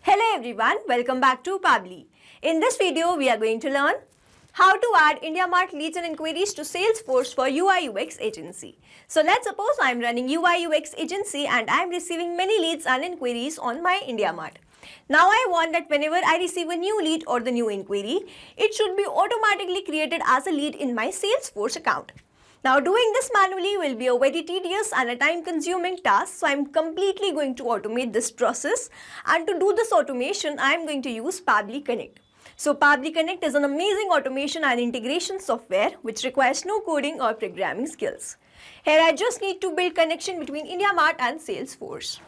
Hello everyone, welcome back to Pabbly. In this video, we are going to learn how to add IndiaMart leads and inquiries to Salesforce for UI UX agency. So let's suppose I'm running UI UX agency and I'm receiving many leads and inquiries on my IndiaMart. Now I want that whenever I receive a new lead or the new inquiry, it should be automatically created as a lead in my Salesforce account. Now doing this manually will be a very tedious and a time consuming task, so I'm completely going to automate this process, and to do this automation I'm going to use Pabbly Connect. So Pabbly Connect is an amazing automation and integration software which requires no coding or programming skills. Here I just need to build connection between IndiaMart and Salesforce.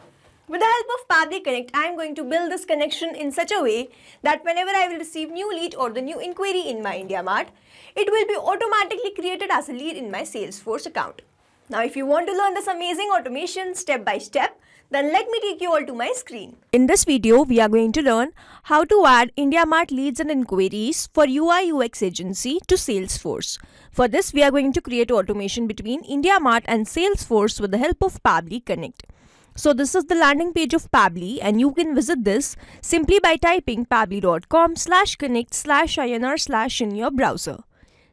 With the help of Pabbly Connect, I am going to build this connection in such a way that whenever I will receive new lead or the new inquiry in my IndiaMart, it will be automatically created as a lead in my Salesforce account. Now if you want to learn this amazing automation step by step, then let me take you all to my screen. In this video, we are going to learn how to add IndiaMart leads and inquiries for UI UX agency to Salesforce. For this, we are going to create automation between IndiaMart and Salesforce with the help of Pabbly Connect. So this is the landing page of Pabbly, and you can visit this simply by typing pabbly.com/connect/inr/ in your browser.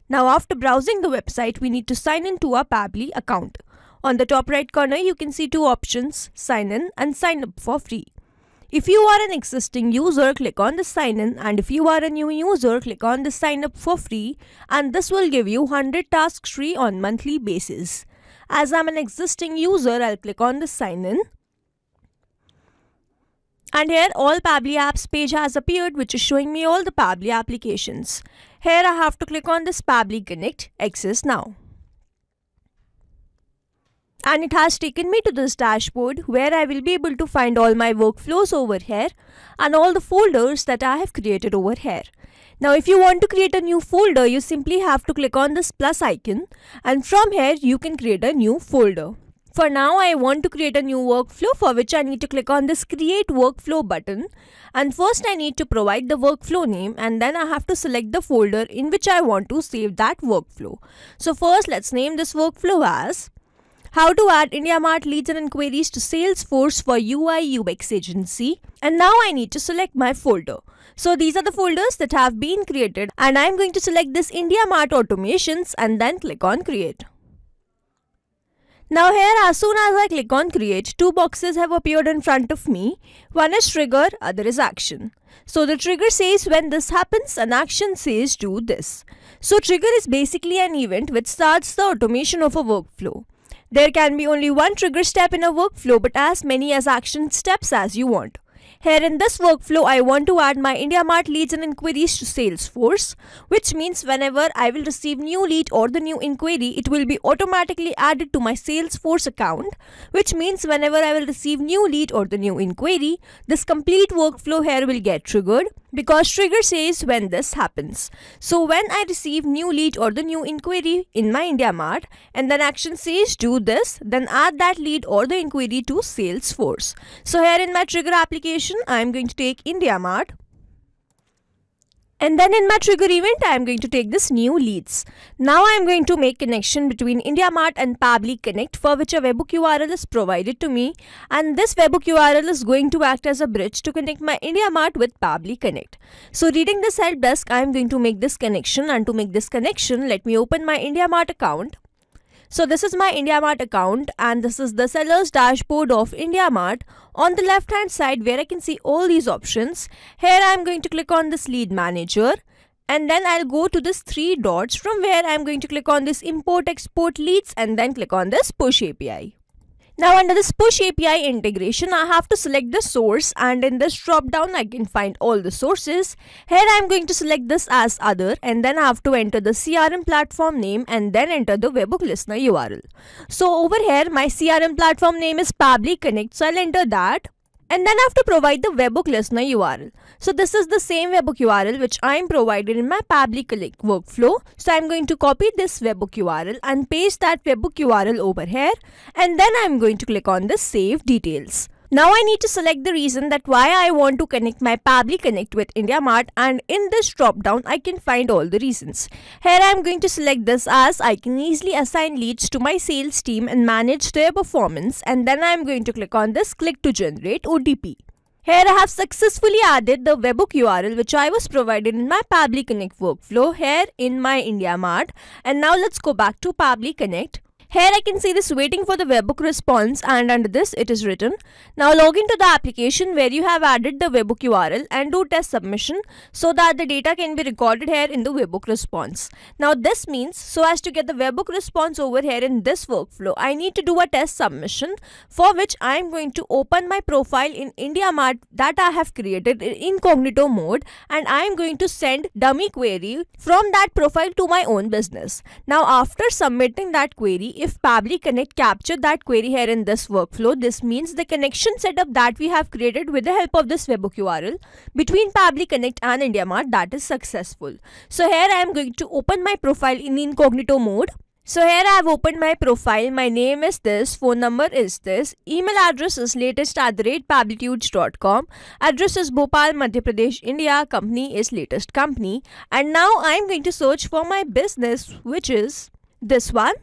Now after browsing the website, we need to sign in to our Pabbly account. On the top right corner, you can see two options, sign in and sign up for free. If you are an existing user, click on the sign in, and if you are a new user, click on the sign up for free, and this will give you 100 tasks free on monthly basis. As I'm an existing user, I'll click on the sign in. And here all Pabbly apps page has appeared, which is showing me all the Pabbly applications. Here I have to click on this Pabbly Connect, access now. And it has taken me to this dashboard where I will be able to find all my workflows over here and all the folders that I have created over here. Now if you want to create a new folder, you simply have to click on this plus icon, and from here you can create a new folder. For now, I want to create a new workflow, for which I need to click on this create workflow button, and first I need to provide the workflow name, and then I have to select the folder in which I want to save that workflow. So first let's name this workflow as how to add IndiaMart leads and inquiries to Salesforce for UI UX agency, and now I need to select my folder. So these are the folders that have been created, and I am going to select this IndiaMart automations and then click on create. Now here, as soon as I click on create, two boxes have appeared in front of me. One is trigger, other is action. So the trigger says when this happens, and action says do this. So trigger is basically an event which starts the automation of a workflow. There can be only one trigger step in a workflow, but as many as action steps as you want. Here in this workflow, I want to add my IndiaMart leads and inquiries to Salesforce, which means whenever I will receive new lead or the new inquiry, it will be automatically added to my Salesforce account, which means whenever I will receive new lead or the new inquiry, this complete workflow here will get triggered, because trigger says when this happens. So when I receive new lead or the new inquiry in my IndiaMart, and then action says do this, then add that lead or the inquiry to Salesforce. So here in my trigger application, I am going to take IndiaMart, and then in my trigger event, I am going to take this new leads. Now I am going to make connection between IndiaMart and Pabbly Connect, for which a webhook URL is provided to me, and this webhook URL is going to act as a bridge to connect my IndiaMart with Pabbly Connect. So reading this help desk, I am going to make this connection, and to make this connection, let me open my IndiaMart account. So this is my IndiaMart account, and this is the seller's dashboard of IndiaMart. On the left hand side, where I can see all these options, here I am going to click on this lead manager, and then I'll go to this three dots, from where I am going to click on this import export leads and then click on this push API. Now under this push API integration, I have to select the source, and in this drop down I can find all the sources. Here I am going to select this as other, and then I have to enter the CRM platform name and then enter the webhook listener URL. So over here my CRM platform name is Pabbly Connect, so I'll enter that. And then I have to provide the webhook listener URL. So this is the same webhook URL which I am provided in my Pabbly Connect workflow. So I am going to copy this webhook URL and paste that webhook URL over here. And then I am going to click on the save details. Now I need to select the reason that why I want to connect my Pabbly Connect with IndiaMart, and in this drop down I can find all the reasons. Here I am going to select this as I can easily assign leads to my sales team and manage their performance, and then I am going to click on this click to generate OTP. Here I have successfully added the webhook URL which I was provided in my Pabbly Connect workflow here in my IndiaMart. And now let's go back to Pabbly Connect. Here I can see this waiting for the webhook response, and under this it is written, now log into the application where you have added the webhook URL and do test submission so that the data can be recorded here in the webhook response. Now this means, so as to get the webhook response over here in this workflow, I need to do a test submission, for which I am going to open my profile in IndiaMart that I have created in incognito mode, and I am going to send dummy query from that profile to my own business. Now after submitting that query, if Pabbly Connect captured that query here in this workflow, this means the connection setup that we have created with the help of this webhook URL between Pabbly Connect and IndiaMart, that is successful. So here I am going to open my profile in incognito mode. So here I have opened my profile. My name is this, phone number is this, email address is latest@pabblytudes.com, address is Bhopal, Madhya Pradesh, India, company is Latest Company, and now I am going to search for my business, which is this one.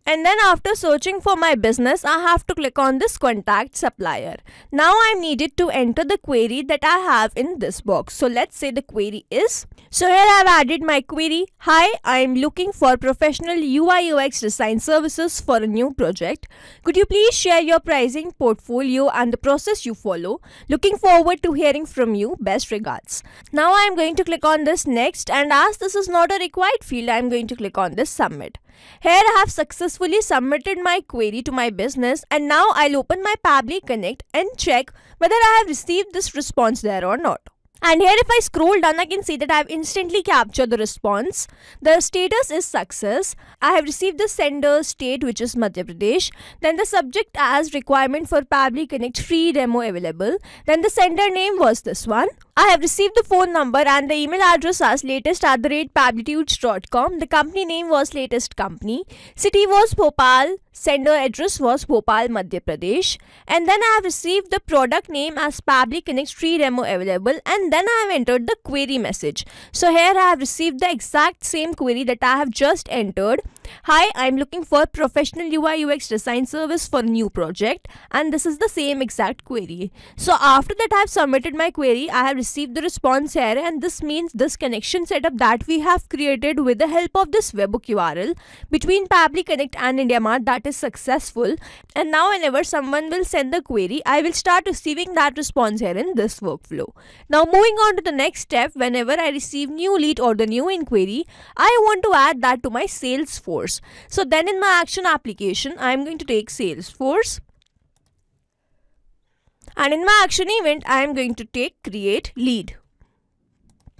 And then after searching for my business, I have to click on this contact supplier. Now I am needed to enter the query that I have in this box. So let's say the query is, so here I have added my query. Hi, I am looking for professional UI UX design services for a new project. Could you please share your pricing, portfolio and the process you follow? Looking forward to hearing from you. Best regards. Now I am going to click on this next, and as this is not a required field, I am going to click on this submit. Here I have successfully submitted my query to my business, and now I'll open my Pabbly Connect and check whether I have received this response there or not. And here if I scroll down, I can see that I have instantly captured the response. The status is success. I have received the sender state, which is Madhya Pradesh. Then the subject as requirement for Pabbly Connect free demo available. Then the sender name was this one. I have received the phone number and the email address as latest@pabblytudes.com. The company name was Latest Company. City was Bhopal. Sender address was Bhopal, Madhya Pradesh. And then I have received the product name as Pabbly Connect free demo available. And then I have entered the query message. So here I have received the exact same query that I have just entered. Hi, I am looking for professional UI UX design service for a new project, and this is the same exact query. So after that I have submitted my query, I have received the response here, and this means this connection setup that we have created with the help of this webhook URL between Pabbly Connect and IndiaMart, that is successful. And now whenever someone will send the query, I will start receiving that response here in this workflow. Now moving on to the next step, whenever I receive new lead or the new inquiry, I want to add that to my Salesforce. So then in my action application, I am going to take Salesforce, and in my action event, I am going to take create lead.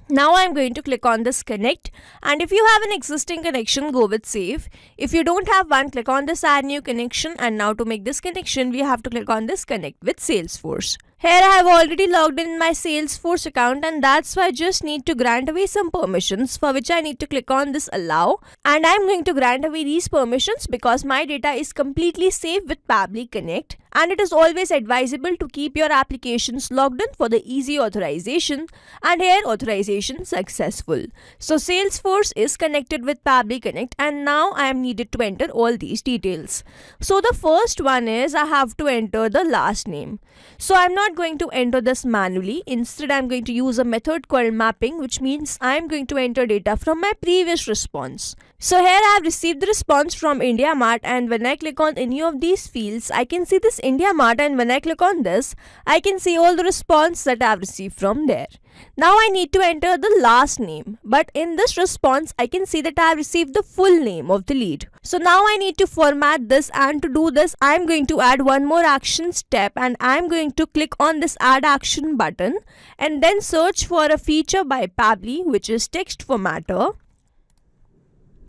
Now I am going to click on this connect, and if you have an existing connection, go with save. If you don't have one, click on this add new connection, and now to make this connection, we have to click on this connect with Salesforce. Here I have already logged in my Salesforce account, and that's why I just need to grant away some permissions, for which I need to click on this allow, and I'm going to grant away these permissions because my data is completely safe with Pabbly Connect, and it is always advisable to keep your applications logged in for the easy authorization, and here authorization successful. So Salesforce is connected with Pabbly Connect, and now I am needed to enter all these details. So the first one is I have to enter the last name. So I'm not going to enter this manually. Instead, I'm going to use a method called mapping, which means I'm going to enter data from my previous response. So here I have received the response from IndiaMart, and when I click on any of these fields, I can see this IndiaMart, and when I click on this, I can see all the response that I have received from there. Now I need to enter the last name, but in this response I can see that I have received the full name of the lead. So now I need to format this, and to do this I am going to add one more action step, and I am going to click on this add action button and then search for a feature by Pabbly, which is text formatter.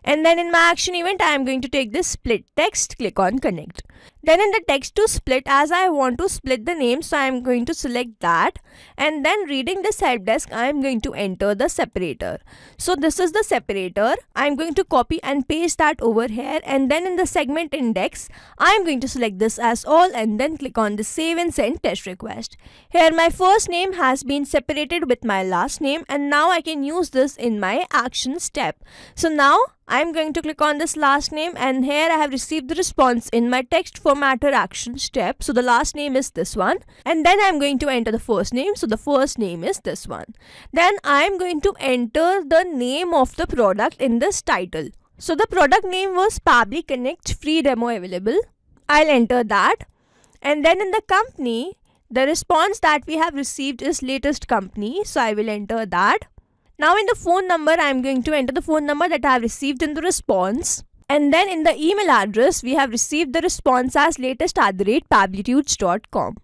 And then in my action event, I am going to take this split text, click on connect. Then in the text to split, as I want to split the name, so I am going to select that, and then reading this help desk, I am going to enter the separator. So this is the separator. I am going to copy and paste that over here, and then in the segment index, I am going to select this as all, and then click on the save and send test request. Here my first name has been separated with my last name, and now I can use this in my action step. So now I am going to click on this last name, and here I have received the response in my text format formatter action step. So the last name is this one. And then I'm going to enter the first name. So the first name is this one. Then I'm going to enter the name of the product in this title. So the product name was Pabbly Connect free demo available. I'll enter that. And then in the company, the response that we have received is latest company. So I will enter that. Now in the phone number, I'm going to enter the phone number that I have received in the response. And then in the email address, we have received the response as latest@pabblytudes.com.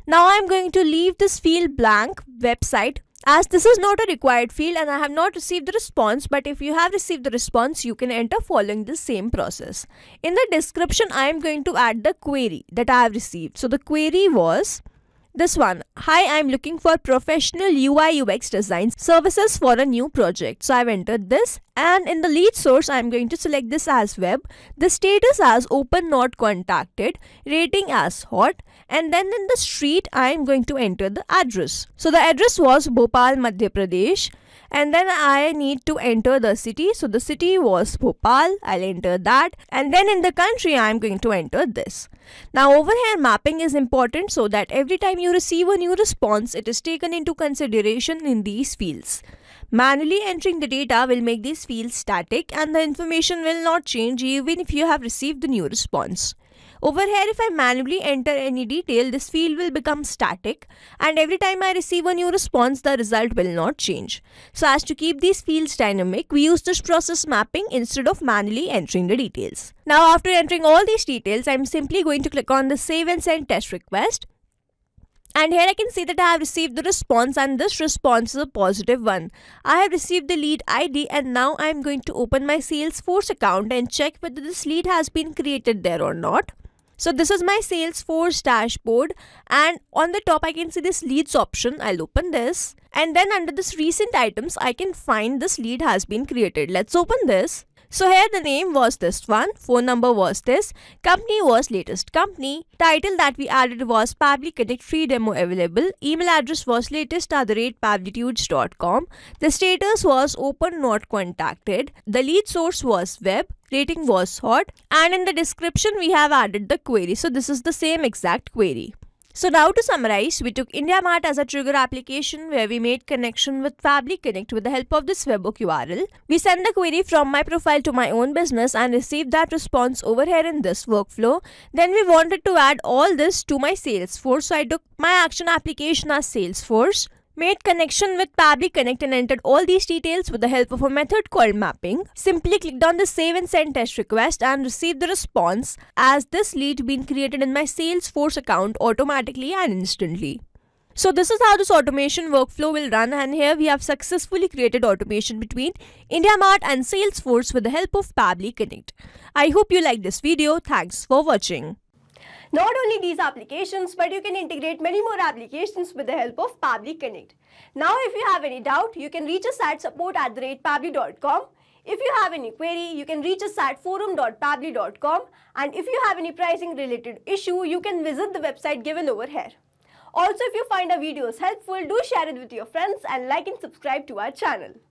Now I'm going to leave this field blank, website, as this is not a required field and I have not received the response. But if you have received the response, you can enter following the same process. In the description, I am going to add the query that I have received. So the query was this one. Hi, I'm looking for professional UI UX design services for a new project. So I've entered this, and in the lead source I'm going to select this as web, the status as open not contacted, rating as hot, and then in the street I'm going to enter the address. So the address was Bhopal, Madhya Pradesh. And then I need to enter the city. So the city was Bhopal. I'll enter that. And then in the country, I'm going to enter this. Now over here, mapping is important so that every time you receive a new response, it is taken into consideration in these fields. Manually entering the data will make these fields static and the information will not change even if you have received the new response. Over here, if I manually enter any detail, this field will become static, and every time I receive a new response, the result will not change. So as to keep these fields dynamic, we use this process mapping instead of manually entering the details. Now after entering all these details, I'm simply going to click on the save and send test request. And here I can see that I have received the response, and this response is a positive one. I have received the lead ID, and now I am going to open my Salesforce account and check whether this lead has been created there or not. So this is my Salesforce dashboard, and on the top I can see this leads option. I'll open this, and then under this recent items I can find this lead has been created. Let's open this. So here the name was this one, phone number was this, company was latest company, title that we added was Pabbly Connect free demo available, email address was latest@pabblytudes.com, the status was open not contacted, the lead source was web, rating was hot, and in the description we have added the query. So this is the same exact query. So now to summarize, we took IndiaMart as a trigger application where we made connection with Pabbly Connect with the help of this webhook URL. We sent the query from my profile to my own business and received that response over here in this workflow. Then we wanted to add all this to my Salesforce. So I took my action application as Salesforce, made connection with Pabbly Connect and entered all these details with the help of a method called mapping. Simply clicked on the save and send test request and received the response as this lead been created in my Salesforce account automatically and instantly. So this is how this automation workflow will run, and here we have successfully created automation between IndiaMart and Salesforce with the help of Pabbly Connect. I hope you liked this video. Thanks for watching. Not only these applications, but you can integrate many more applications with the help of Pabbly Connect. Now if you have any doubt, you can reach us at support@pabbly.com. If you have any query, you can reach us at forum.pabbly.com. And if you have any pricing related issue, you can visit the website given over here. Also, if you find our videos helpful, do share it with your friends and like and subscribe to our channel.